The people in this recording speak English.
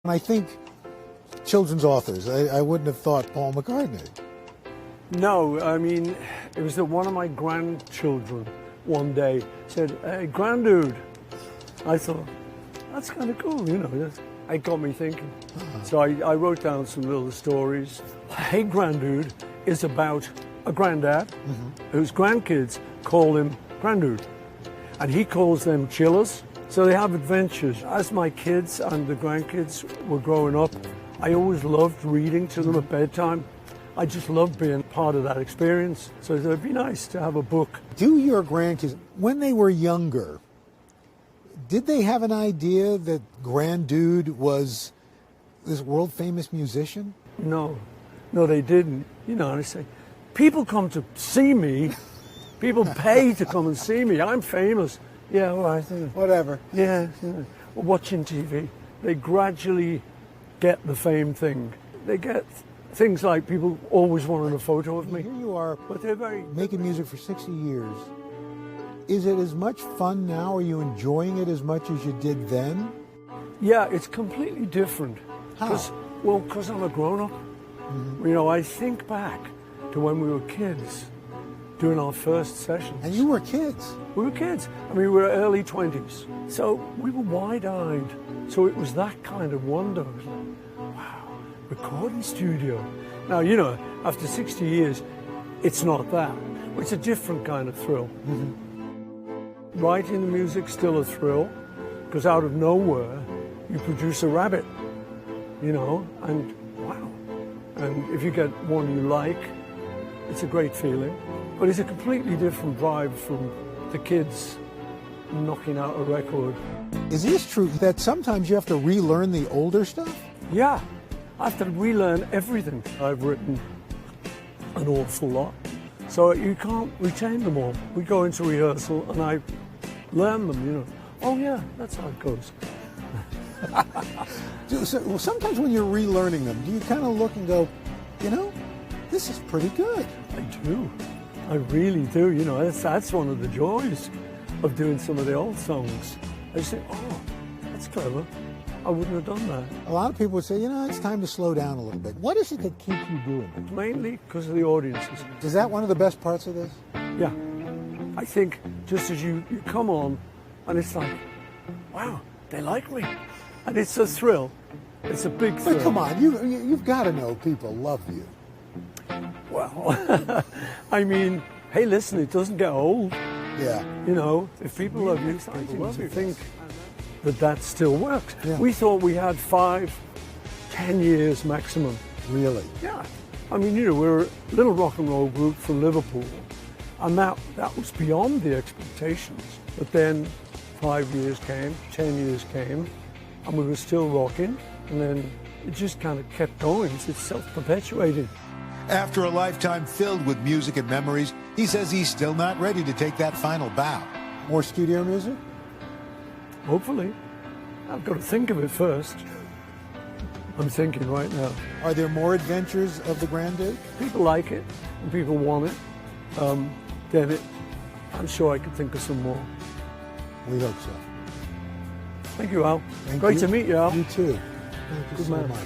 I think children's authors, I wouldn't have thought Paul McCartney. No, I mean, it was that one of my grandchildren one day said, "Hey, Grandude." I thought, that's kind of cool, you know. It got me thinking. So I wrote down some little stories. Hey, Grandude is about a granddad whose grandkids call him Grandude. And he calls them chillers. So they have adventures. As my kids and the grandkids were growing up, I always loved reading to them at bedtime. I just loved being part of that experience. So it'd be nice to have a book. Do your grandkids, when they were younger, did they have an idea that Grandude was this world-famous musician? No, they didn't. You know, I say, people come to see me. People pay to come and see me. I'm famous. Yeah, all right. Whatever. Yeah, watching TV. They gradually get the fame thing. They get things like people always wanting a photo of me. Here you are, but they're very making music for 60 years. Is it as much fun now? Are you enjoying it as much as you did then? Yeah, it's completely different. How? Because I'm a grown-up. You know, I think back to when we were kids, doing our first sessions. And you were kids. We were kids. I mean, we were early 20s. So we were wide-eyed. So it was that kind of wonder. It was like, wow, recording studio. Now, you know, after 60 years, it's not that. It's a different kind of thrill. Writing the music's still a thrill, because out of nowhere, you produce a rabbit, you know, and wow. And if you get one you like, it's a great feeling. But it's a completely different vibe from the kids knocking out a record. Is this true that sometimes you have to relearn the older stuff? Yeah, I have to relearn everything. I've written an awful lot, so you can't retain them all. We go into rehearsal and I learn them, you know. Oh yeah, that's how it goes. Well, sometimes when you're relearning them, do you kind of look and go, you know, this is pretty good? I do. I really do, you know. That's one of the joys of doing some of the old songs. I say, oh, that's clever. I wouldn't have done that. A lot of people would say, you know, it's time to slow down a little bit. What is it that keeps you doing it? Mainly because of the audiences. Is that one of the best parts of this? Yeah. I think just as you come on and it's like, wow, they like me. And it's a thrill. It's a big thrill. But come on, you've got to know people love you. Well, I mean, hey, listen, it doesn't get old. Yeah. You know, if people love you, I think that still works. Yeah. We thought we had 5, 10 years maximum. Really? Yeah. I mean, you know, we're a little rock and roll group from Liverpool, and that was beyond the expectations. But then 5 years came, 10 years came, and we were still rocking, and then it just kind of kept going. It's self-perpetuating. After a lifetime filled with music and memories, he says he's still not ready to take that final bow. More studio music? Hopefully. I've got to think of it first. I'm thinking right now. Are there more adventures of the Grandude? People like it, and people want it. Then I'm sure I could think of some more. We hope so. Thank you, Al. Thank Great you. to meet you, Al. You too. Thank you Good so man. much.